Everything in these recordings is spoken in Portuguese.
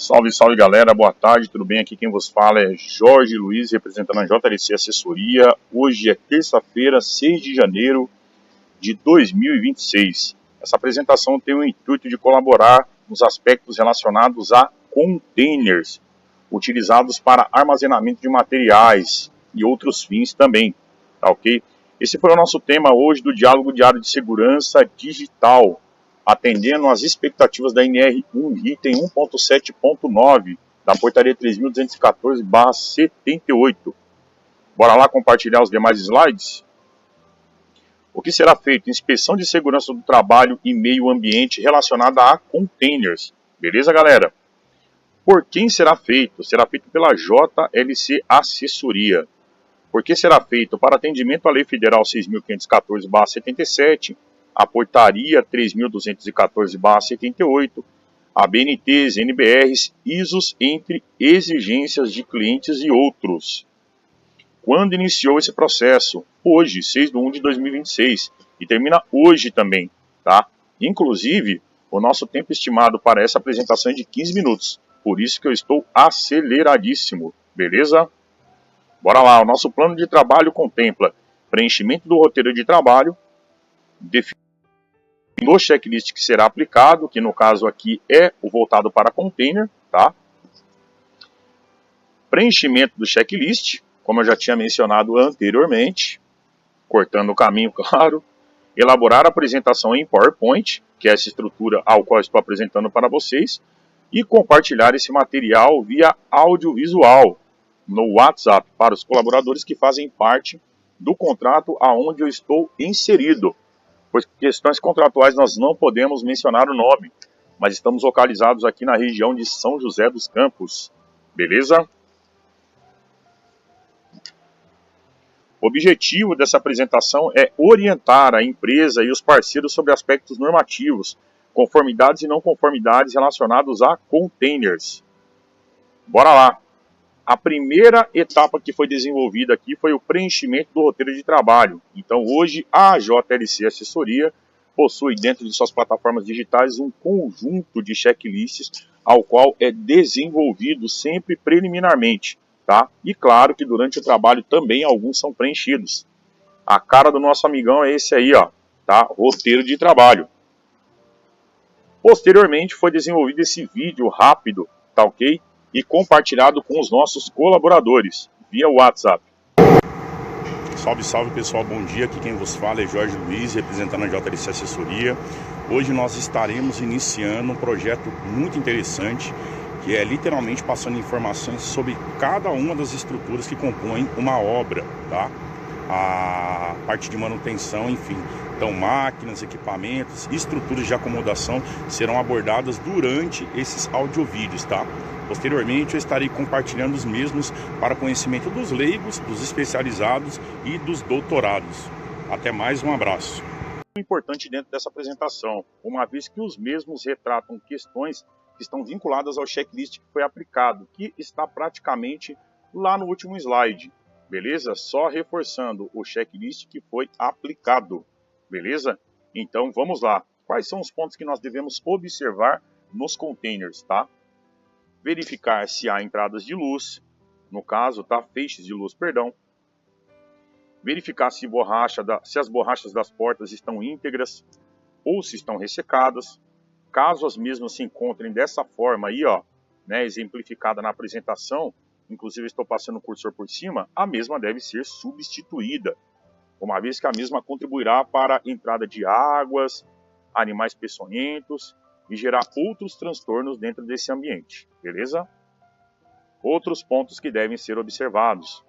Salve, salve galera, boa tarde, tudo bem? Aqui quem vos fala é Jorge Luiz, representando a JLC Assessoria. Hoje é terça-feira, 6 de janeiro de 2026. Essa apresentação tem o intuito de colaborar nos aspectos relacionados a containers, utilizados para armazenamento de materiais e outros fins também, tá ok? Esse foi o nosso tema hoje do Diálogo Diário de Segurança Digital, atendendo às expectativas da NR1, item 1.7.9, da portaria 3.214/78. Bora lá compartilhar os demais slides? O que será feito? Inspeção de segurança do trabalho e meio ambiente relacionada a containers. Beleza, galera? Por quem será feito? Será feito pela JLC Assessoria. Por que será feito? Para atendimento à Lei Federal 6.514/77, a Portaria 3.214/78, a BNTs, NBRs, ISOs, entre exigências de clientes e outros. Quando iniciou esse processo? Hoje, 6/1/2026, e termina hoje também, tá? Inclusive, o nosso tempo estimado para essa apresentação é de 15 minutos, por isso que eu estou aceleradíssimo, beleza? Bora lá, o nosso plano de trabalho contempla preenchimento do roteiro de trabalho, definição do checklist que será aplicado, que no caso aqui é o voltado para container, tá? Preenchimento do checklist, como eu já tinha mencionado anteriormente, cortando o caminho, claro. Elaborar a apresentação em PowerPoint, que é essa estrutura ao qual estou apresentando para vocês, e compartilhar esse material via audiovisual no WhatsApp para os colaboradores que fazem parte do contrato aonde eu estou inserido. Pois por questões contratuais nós não podemos mencionar o nome, mas estamos localizados aqui na região de São José dos Campos. Beleza? O objetivo dessa apresentação é orientar a empresa e os parceiros sobre aspectos normativos, conformidades e não conformidades relacionados a containers. Bora lá! A primeira etapa que foi desenvolvida aqui foi o preenchimento do roteiro de trabalho. Então hoje a JLC Assessoria possui dentro de suas plataformas digitais um conjunto de checklists ao qual é desenvolvido sempre preliminarmente, tá? E claro que durante o trabalho também alguns são preenchidos. A cara do nosso amigão é esse aí, ó, tá? Roteiro de trabalho. Posteriormente foi desenvolvido esse vídeo rápido, tá ok? E compartilhado com os nossos colaboradores via WhatsApp. Salve, salve pessoal, bom dia, aqui quem vos fala é Jorge Luiz, representando a JLC Assessoria. Hoje nós estaremos iniciando um projeto muito interessante, que é literalmente passando informações sobre cada uma das estruturas que compõem uma obra, tá? A parte de manutenção, enfim. Então máquinas, equipamentos, estruturas de acomodação serão abordadas durante esses audiovídeos, tá? Posteriormente eu estarei compartilhando os mesmos para conhecimento dos leigos, dos especializados e dos doutorados. Até mais, um abraço. Importante dentro dessa apresentação, uma vez que os mesmos retratam questões que estão vinculadas ao checklist que foi aplicado, que está praticamente lá no último slide, beleza? Só reforçando o checklist que foi aplicado, beleza? Então vamos lá. Quais são os pontos que nós devemos observar nos containers, tá? Verificar se há entradas de luz, no caso, tá? Feixes de luz, perdão. Verificar se as borrachas das portas estão íntegras ou se estão ressecadas. Caso as mesmas se encontrem dessa forma aí, ó, né, exemplificada na apresentação, inclusive estou passando o cursor por cima, a mesma deve ser substituída, uma vez que a mesma contribuirá para a entrada de águas, animais peçonhentos e gerar outros transtornos dentro desse ambiente, beleza? Outros pontos que devem ser observados: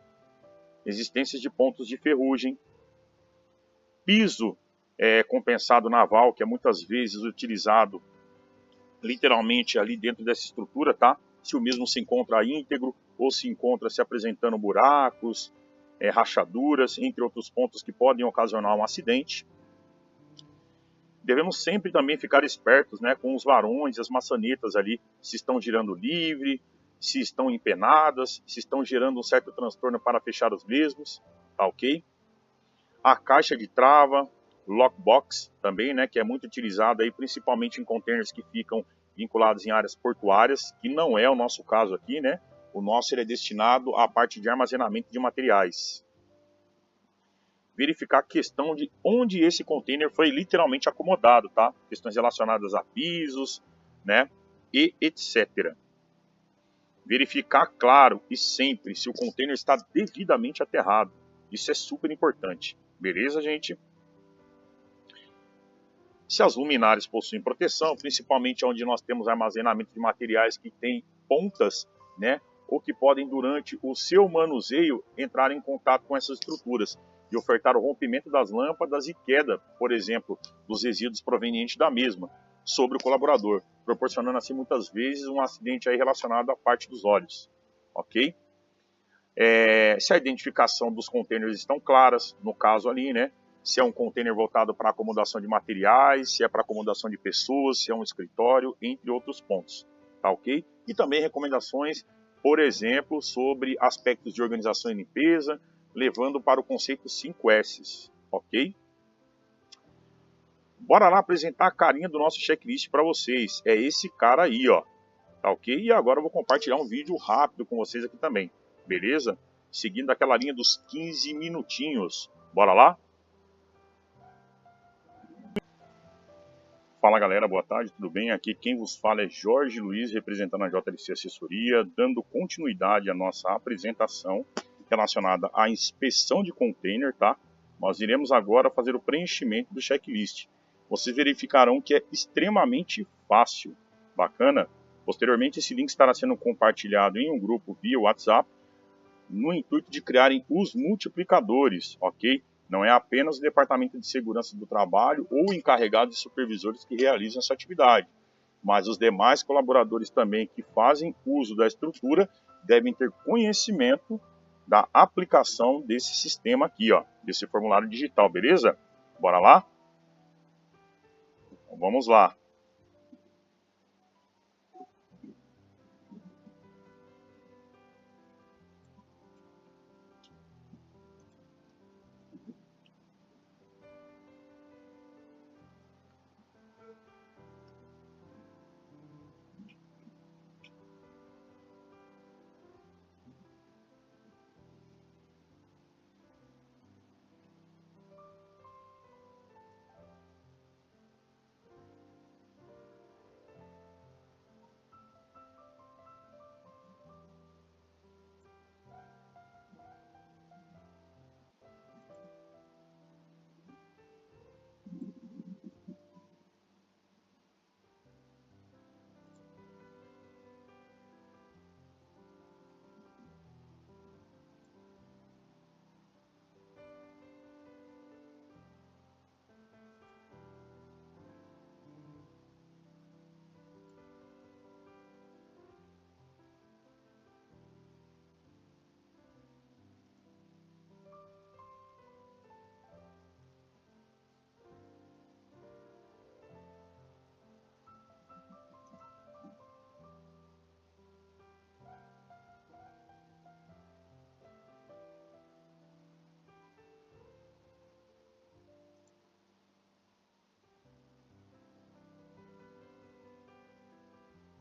existência de pontos de ferrugem, piso compensado naval, que é muitas vezes utilizado literalmente ali dentro dessa estrutura, tá? Se o mesmo se encontra íntegro ou se encontra se apresentando buracos, rachaduras, entre outros pontos que podem ocasionar um acidente. Devemos sempre também ficar espertos, né, com os varões e as maçanetas ali, se estão girando livre, se estão empenadas, se estão gerando um certo transtorno para fechar os mesmos, tá ok? A caixa de trava, lockbox também, né, que é muito utilizada aí, principalmente em containers que ficam vinculados em áreas portuárias, que não é o nosso caso aqui, né? O nosso ele é destinado à parte de armazenamento de materiais. Verificar a questão de onde esse container foi literalmente acomodado, tá? Questões relacionadas a pisos, né? E etc. Verificar, claro, e sempre, se o container está devidamente aterrado. Isso é super importante. Beleza, gente? Se as luminárias possuem proteção, principalmente onde nós temos armazenamento de materiais que têm pontas, né? Ou que podem, durante o seu manuseio, entrar em contato com essas estruturas e ofertar o rompimento das lâmpadas e queda, por exemplo, dos resíduos provenientes da mesma, sobre o colaborador, proporcionando assim muitas vezes um acidente aí relacionado à parte dos olhos, ok? Se a identificação dos containers estão claras, no caso ali, né? Se é um container voltado para acomodação de materiais, se é para acomodação de pessoas, se é um escritório, entre outros pontos, tá ok? E também recomendações, por exemplo, sobre aspectos de organização e limpeza, levando para o conceito 5S, ok? Bora lá apresentar a carinha do nosso checklist para vocês. É esse cara aí, ó. Tá ok? E agora eu vou compartilhar um vídeo rápido com vocês aqui também, beleza? Seguindo aquela linha dos 15 minutinhos. Bora lá? Fala galera, boa tarde, tudo bem? Aqui quem vos fala é Jorge Luiz, representando a JLC Assessoria, dando continuidade à nossa apresentação relacionada à inspeção de container, tá? Nós iremos agora fazer o preenchimento do checklist. Vocês verificarão que é extremamente fácil, bacana? Posteriormente, esse link estará sendo compartilhado em um grupo via WhatsApp, no intuito de criarem os multiplicadores, ok? Não é apenas o Departamento de Segurança do Trabalho ou encarregados e supervisores que realizam essa atividade, mas os demais colaboradores também que fazem uso da estrutura devem ter conhecimento da aplicação desse sistema aqui, ó, desse formulário digital, beleza? Bora lá? Então, vamos lá.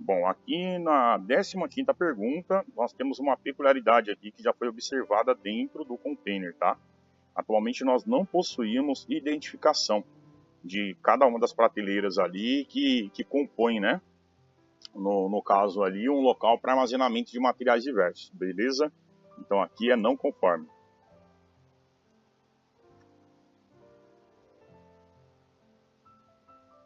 Bom, aqui na 15ª pergunta, nós temos uma peculiaridade aqui que já foi observada dentro do container, tá? Atualmente nós não possuímos identificação de cada uma das prateleiras ali que compõem, né? No caso ali, um local para armazenamento de materiais diversos, beleza? Então aqui é não conforme.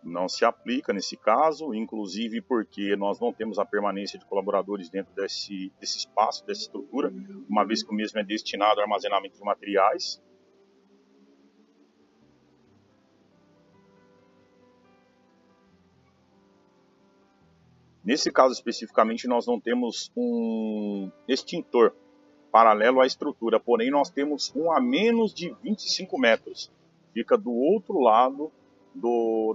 Não se aplica nesse caso, inclusive porque nós não temos a permanência de colaboradores dentro desse espaço, dessa estrutura, uma vez que o mesmo é destinado ao armazenamento de materiais. Nesse caso especificamente, nós não temos um extintor paralelo à estrutura, porém nós temos um a menos de 25 metros. Fica do outro lado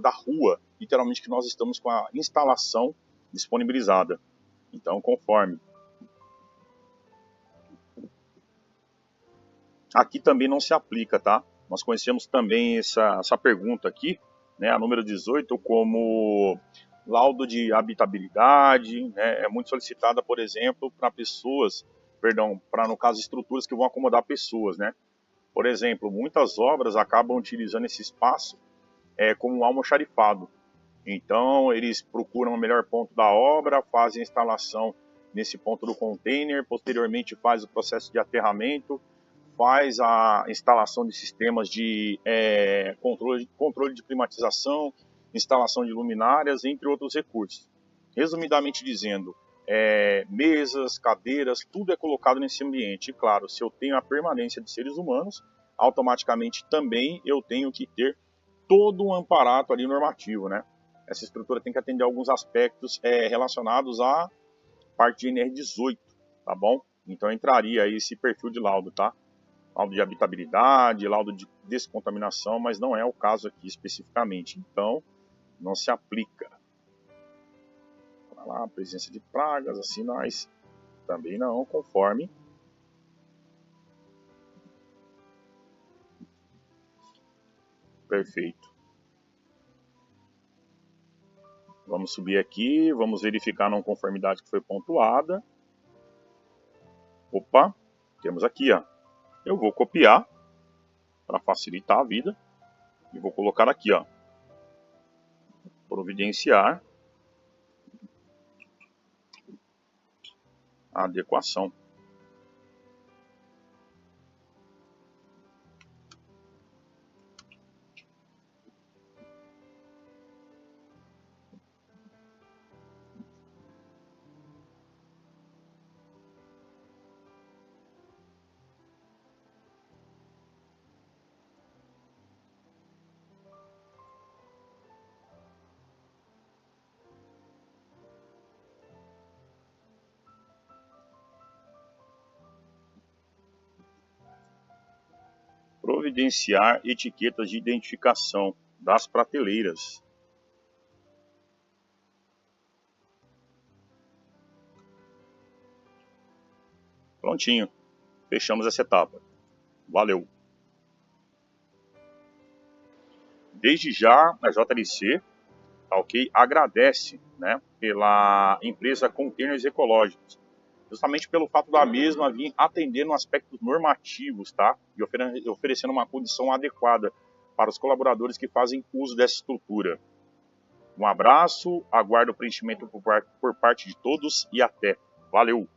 da rua, literalmente, que nós estamos com a instalação disponibilizada. Então, conforme. Aqui também não se aplica, tá? Nós conhecemos também essa pergunta aqui, né, a número 18, como laudo de habitabilidade, né, é muito solicitada, por exemplo, para pessoas, perdão, para, no caso, estruturas que vão acomodar pessoas, né? Por exemplo, muitas obras acabam utilizando esse espaço como um almoxarifado. Então, eles procuram o melhor ponto da obra, fazem a instalação nesse ponto do container, posteriormente faz o processo de aterramento, faz a instalação de sistemas de controle de climatização, instalação de luminárias, entre outros recursos. Resumidamente dizendo, mesas, cadeiras, tudo é colocado nesse ambiente. E claro, se eu tenho a permanência de seres humanos, automaticamente também eu tenho que ter todo um amparato ali normativo, né? Essa estrutura tem que atender alguns aspectos relacionados à parte de NR18, tá bom? Então entraria aí esse perfil de laudo, tá? Laudo de habitabilidade, laudo de descontaminação, mas não é o caso aqui especificamente. Então, não se aplica. Olha lá, presença de pragas, assim nós também não, conforme. Perfeito. Vamos subir aqui, vamos verificar a não conformidade que foi pontuada. Opa, temos aqui, ó. Eu vou copiar para facilitar a vida e vou colocar aqui, ó. Providenciar a adequação. Providenciar etiquetas de identificação das prateleiras. Prontinho. Fechamos essa etapa. Valeu. Desde já, a JLC, tá ok? Agradece, né, pela empresa Containers Ecológicos. Justamente pelo fato da mesma vir atendendo aspectos normativos, tá? E oferecendo uma condição adequada para os colaboradores que fazem uso dessa estrutura. Um abraço, aguardo o preenchimento por parte de todos e até. Valeu!